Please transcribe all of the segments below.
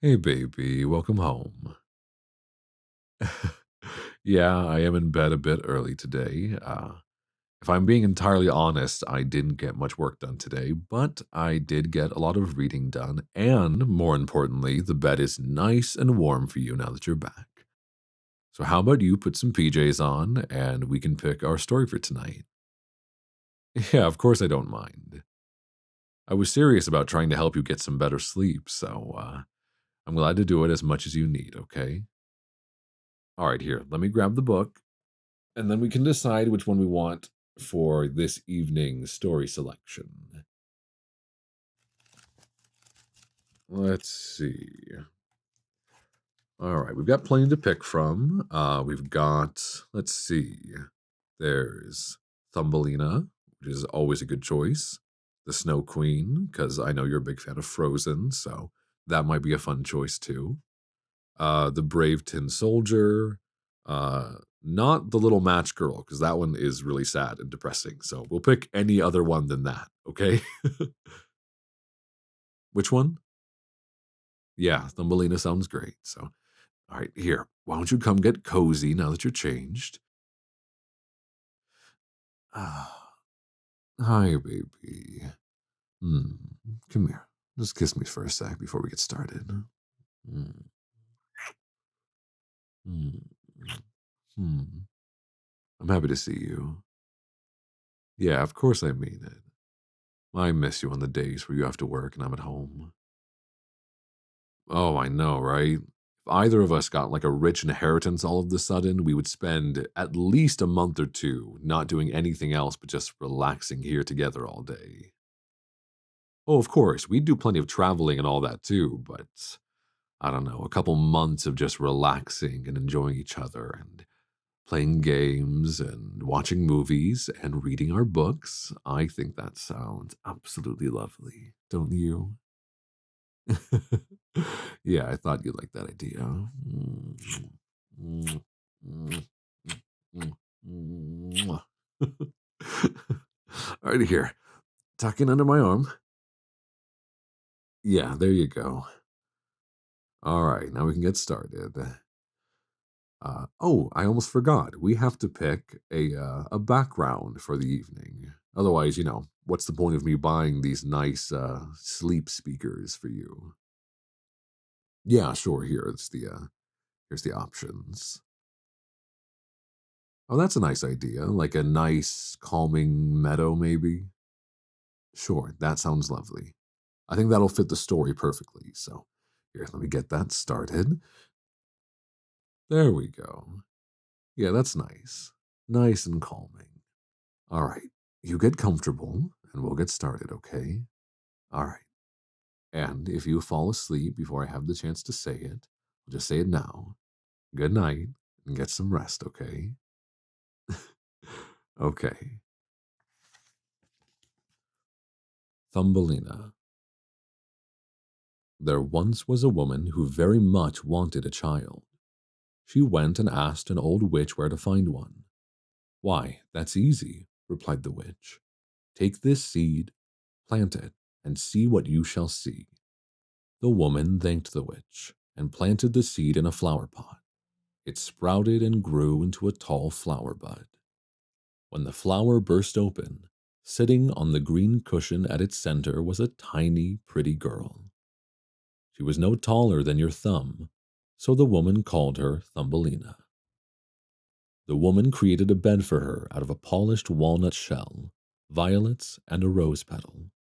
Hey, baby, welcome home. Yeah, I am in bed a bit early today. If I'm being entirely honest, I didn't get much work done today, but I did get a lot of reading done. And more importantly, the bed is nice and warm for you now that you're back. So, how about you put some PJs on and we can pick our story for tonight? Yeah, of course, I don't mind. I was serious about trying to help you get some better sleep, so I'm glad to do it as much as you need, okay? All right, here, let me grab the book. And then we can decide which one we want for this evening's story selection. Let's see. All right, we've got plenty to pick from. We've got, let's see, there's Thumbelina, which is always a good choice. The Snow Queen, because I know you're a big fan of Frozen, so that might be a fun choice too. The Brave Tin Soldier, not the Little Match Girl, because that one is really sad and depressing. So we'll pick any other one than that, okay? Which one? Yeah, Thumbelina sounds great. So, all right, here. Why don't you come get cozy now that you're changed? Ah, hi, baby. Hmm. Come here. Just kiss me for a sec before we get started. Mm, mm, hmm. I'm happy to see you. Yeah, of course I mean it. I miss you on the days where you have to work and I'm at home. Oh, I know, right? If either of us got like a rich inheritance all of the sudden, we would spend at least a month or two not doing anything else but just relaxing here together all day. Oh, of course, we'd do plenty of traveling and all that too, but I don't know, a couple months of just relaxing and enjoying each other and playing games and watching movies and reading our books. I think that sounds absolutely lovely, don't you? Yeah, I thought you'd like that idea. Alrighty here. Tuck in under my arm. Yeah, there you go. All right, now we can get started. Oh, I almost forgot. We have to pick a background for the evening. Otherwise, what's the point of me buying these nice sleep speakers for you? Yeah, sure. Here's the options. Oh, that's a nice idea. Like a nice, calming meadow, maybe? Sure, that sounds lovely. I think that'll fit the story perfectly. So, here, let me get that started. There we go. Yeah, that's nice. Nice and calming. All right, you get comfortable and we'll get started, okay? All right. And if you fall asleep before I have the chance to say it, I'll just say it now. Good night and get some rest, okay? Okay. Thumbelina. There once was a woman who very much wanted a child. She went and asked an old witch where to find one. Why, that's easy, replied the witch. Take this seed, plant it, and see what you shall see. The woman thanked the witch and planted the seed in a flower pot. It sprouted and grew into a tall flower bud. When the flower burst open, sitting on the green cushion at its center was a tiny, pretty girl. She was no taller than your thumb, so the woman called her Thumbelina. The woman created a bed for her out of a polished walnut shell, violets, and a rose petal.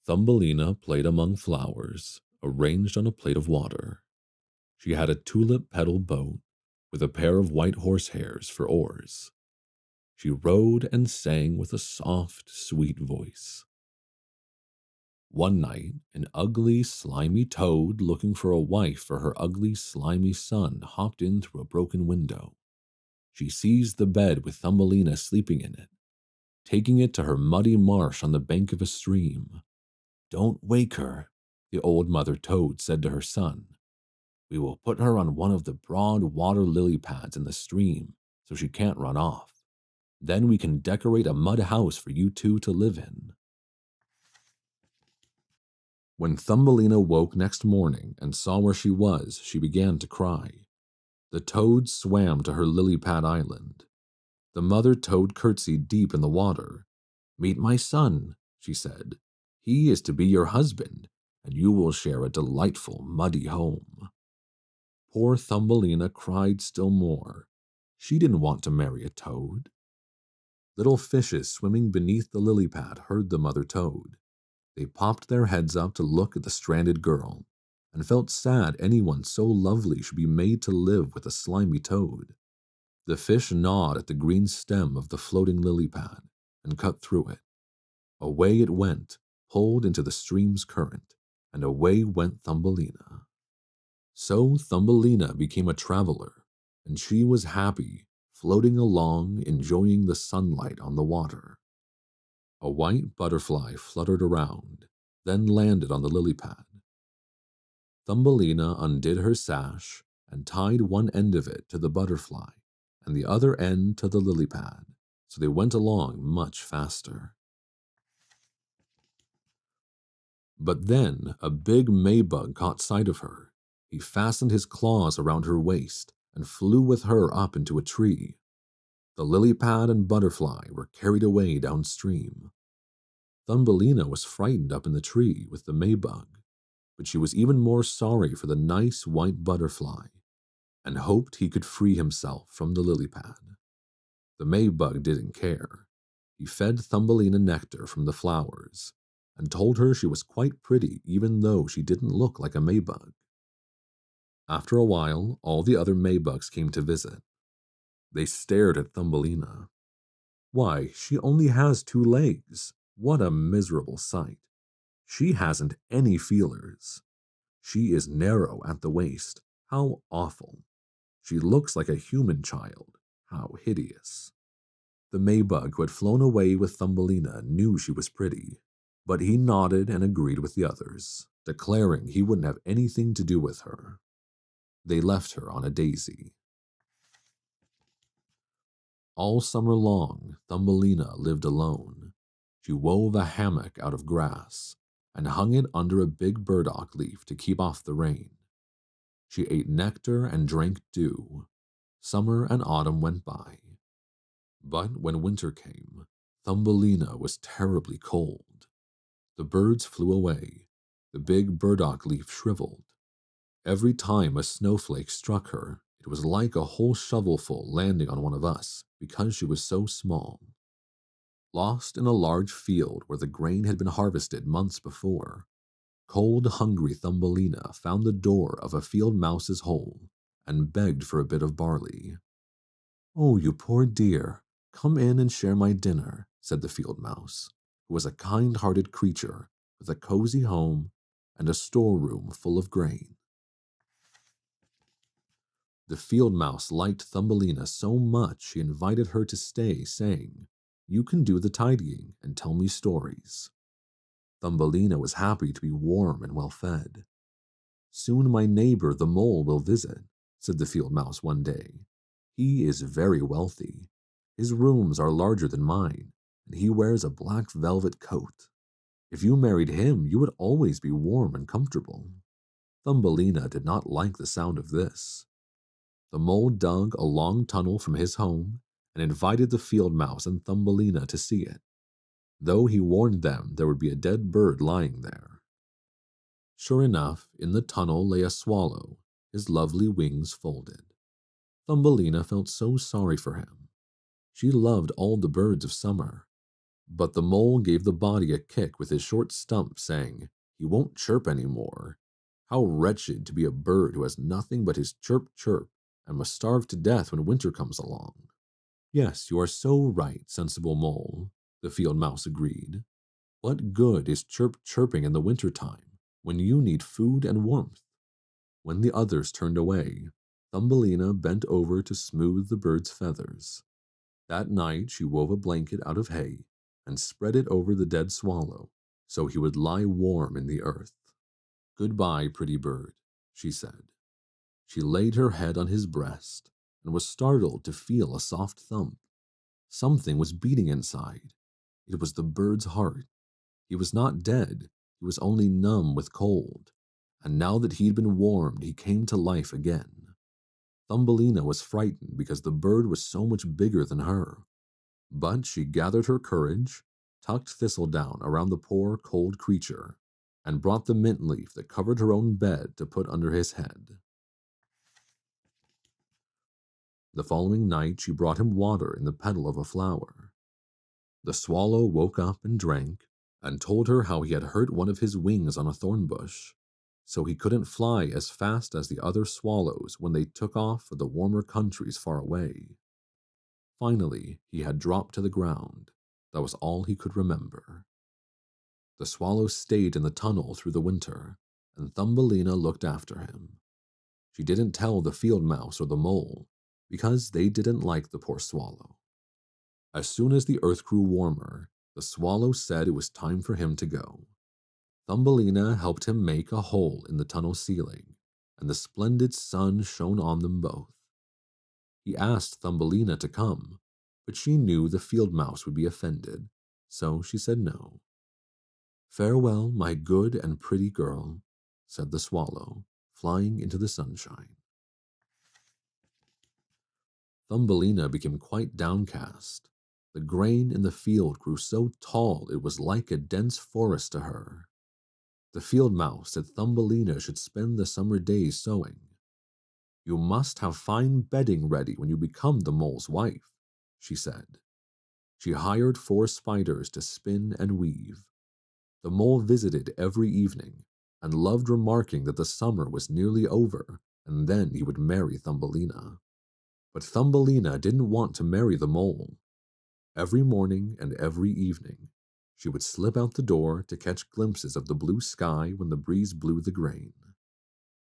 Thumbelina played among flowers, arranged on a plate of water. She had a tulip petal boat with a pair of white horsehairs for oars. She rode and sang with a soft, sweet voice. One night, an ugly, slimy toad looking for a wife for her ugly, slimy son hopped in through a broken window. She seized the bed with Thumbelina sleeping in it, taking it to her muddy marsh on the bank of a stream. Don't wake her, the old mother toad said to her son. We will put her on one of the broad water lily pads in the stream so she can't run off. Then we can decorate a mud house for you two to live in. When Thumbelina woke next morning and saw where she was, she began to cry. The toad swam to her lily pad island. The mother toad curtsied deep in the water. "Meet my son," she said. "He is to be your husband, and you will share a delightful muddy home." Poor Thumbelina cried still more. She didn't want to marry a toad. Little fishes swimming beneath the lily pad heard the mother toad. They popped their heads up to look at the stranded girl, and felt sad anyone so lovely should be made to live with a slimy toad. The fish gnawed at the green stem of the floating lily pad and cut through it. Away it went, pulled into the stream's current, and away went Thumbelina. So Thumbelina became a traveler, and she was happy, floating along, enjoying the sunlight on the water. A white butterfly fluttered around, then landed on the lily pad. Thumbelina undid her sash and tied one end of it to the butterfly and the other end to the lily pad, so they went along much faster. But then a big Maybug caught sight of her. He fastened his claws around her waist and flew with her up into a tree. The lily pad and butterfly were carried away downstream. Thumbelina was frightened up in the tree with the Maybug, but she was even more sorry for the nice white butterfly and hoped he could free himself from the lily pad. The Maybug didn't care. He fed Thumbelina nectar from the flowers and told her she was quite pretty even though she didn't look like a Maybug. After a while, all the other Maybugs came to visit. They stared at Thumbelina. "Why, she only has 2 legs. What a miserable sight. She hasn't any feelers. She is narrow at the waist. How awful. She looks like a human child. How hideous." The Maybug who had flown away with Thumbelina knew she was pretty, but he nodded and agreed with the others, declaring he wouldn't have anything to do with her. They left her on a daisy. All summer long, Thumbelina lived alone. She wove a hammock out of grass and hung it under a big burdock leaf to keep off the rain. She ate nectar and drank dew. Summer and autumn went by. But when winter came, Thumbelina was terribly cold. The birds flew away. The big burdock leaf shriveled. Every time a snowflake struck her, it was like a whole shovelful landing on one of us because she was so small. Lost in a large field where the grain had been harvested months before, cold, hungry Thumbelina found the door of a field mouse's hole and begged for a bit of barley. "Oh, you poor dear, come in and share my dinner," said the field mouse, who was a kind-hearted creature with a cozy home and a storeroom full of grain. The field mouse liked Thumbelina so much she invited her to stay, saying, "You can do the tidying and tell me stories." Thumbelina was happy to be warm and well fed. "Soon my neighbor the mole will visit," said the field mouse one day. "He is very wealthy. His rooms are larger than mine, and he wears a black velvet coat. If you married him, you would always be warm and comfortable." Thumbelina did not like the sound of this. The mole dug a long tunnel from his home and invited the field mouse and Thumbelina to see it, though he warned them there would be a dead bird lying there. Sure enough, in the tunnel lay a swallow, his lovely wings folded. Thumbelina felt so sorry for him. She loved all the birds of summer, but the mole gave the body a kick with his short stump, saying, "He won't chirp any more. How wretched to be a bird who has nothing but his chirp chirp and must starve to death when winter comes along." "Yes, you are so right, sensible mole," the field mouse agreed. "What good is chirping in the winter time when you need food and warmth?" When the others turned away, Thumbelina bent over to smooth the bird's feathers. That night she wove a blanket out of hay and spread it over the dead swallow so he would lie warm in the earth. "Goodbye, pretty bird," she said. She laid her head on his breast and was startled to feel a soft thump. Something was beating inside. It was the bird's heart. He was not dead. he was only numb with cold, and now that he'd been warmed, he came to life again. Thumbelina was frightened because the bird was so much bigger than her, but she gathered her courage, tucked thistledown around the poor, cold creature, and brought the mint leaf that covered her own bed to put under his head. The following night, she brought him water in the petal of a flower. The swallow woke up and drank, and told her how he had hurt one of his wings on a thorn bush, so he couldn't fly as fast as the other swallows when they took off for the warmer countries far away. Finally, he had dropped to the ground. That was all he could remember. The swallow stayed in the tunnel through the winter, and Thumbelina looked after him. She didn't tell the field mouse or the mole, because they didn't like the poor swallow. As soon as the earth grew warmer, the swallow said it was time for him to go. Thumbelina helped him make a hole in the tunnel ceiling, and the splendid sun shone on them both. He asked Thumbelina to come, but she knew the field mouse would be offended, so she said no. "Farewell, my good and pretty girl," said the swallow, flying into the sunshine. Thumbelina became quite downcast. The grain in the field grew so tall it was like a dense forest to her. The field mouse said Thumbelina should spend the summer days sewing. "You must have fine bedding ready when you become the mole's wife," she said. She hired 4 spiders to spin and weave. The mole visited every evening and loved remarking that the summer was nearly over and then he would marry Thumbelina. But Thumbelina didn't want to marry the mole. Every morning and every evening, she would slip out the door to catch glimpses of the blue sky when the breeze blew the grain.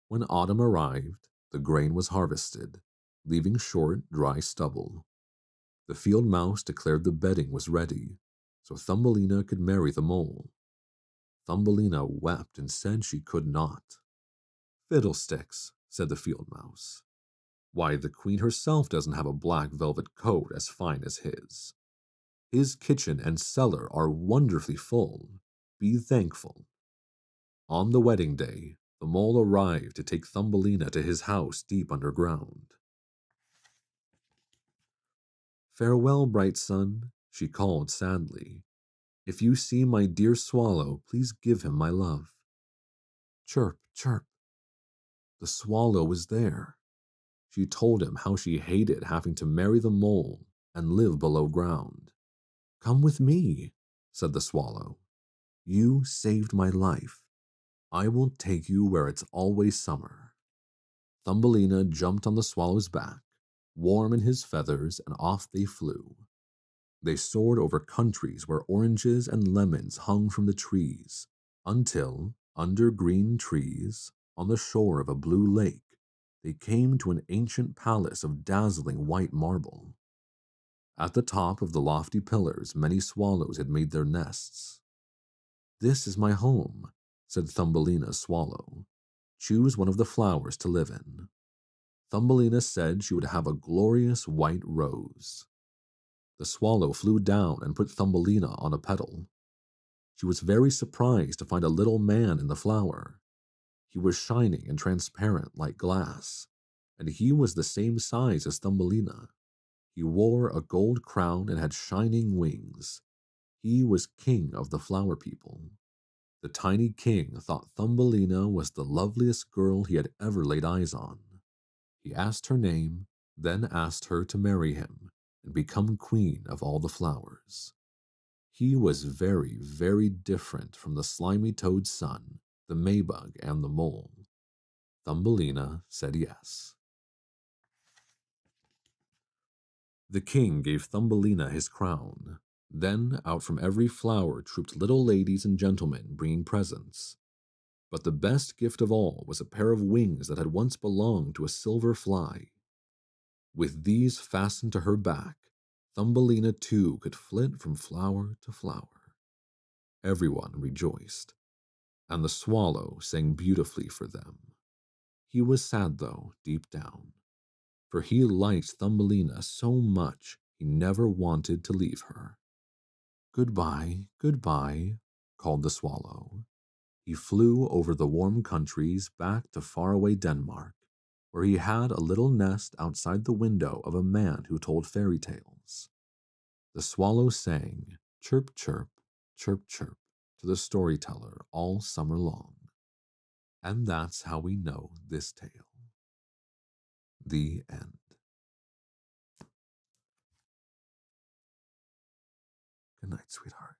When autumn arrived, the grain was harvested, leaving short, dry stubble. The field mouse declared the bedding was ready, so Thumbelina could marry the mole. Thumbelina wept and said she could not. "Fiddlesticks," said the field mouse. "Why, the queen herself doesn't have a black velvet coat as fine as his. His kitchen and cellar are wonderfully full. Be thankful." On the wedding day, the mole arrived to take Thumbelina to his house deep underground. "Farewell, bright sun," she called sadly. "If you see my dear swallow, please give him my love." Chirp, chirp. The swallow was there. She told him how she hated having to marry the mole and live below ground. "Come with me," said the swallow. "You saved my life. I will take you where it's always summer." Thumbelina jumped on the swallow's back, warm in his feathers, and off they flew. They soared over countries where oranges and lemons hung from the trees, until, under green trees, on the shore of a blue lake, they came to an ancient palace of dazzling white marble. At the top of the lofty pillars, many swallows had made their nests. "This is my home," said Thumbelina's swallow. "Choose one of the flowers to live in." Thumbelina said she would have a glorious white rose. The swallow flew down and put Thumbelina on a petal. She was very surprised to find a little man in the flower. He was shining and transparent like glass, and he was the same size as Thumbelina. He wore a gold crown and had shining wings. He was king of the flower people. The tiny king thought Thumbelina was the loveliest girl he had ever laid eyes on. He asked her name, then asked her to marry him and become queen of all the flowers. He was very, very different from the slimy toad's son, the maybug, and the mole. Thumbelina said yes. The king gave Thumbelina his crown. Then out from every flower trooped little ladies and gentlemen bringing presents. But the best gift of all was a pair of wings that had once belonged to a silver fly. With these fastened to her back, Thumbelina too could flit from flower to flower. Everyone rejoiced, and the swallow sang beautifully for them. He was sad, though, deep down, for he liked Thumbelina so much he never wanted to leave her. "Goodbye, goodbye," called the swallow. He flew over the warm countries back to faraway Denmark, where he had a little nest outside the window of a man who told fairy tales. The swallow sang, chirp, chirp, chirp, chirp, to the storyteller all summer long. And that's how we know this tale. The end. Good night, sweetheart.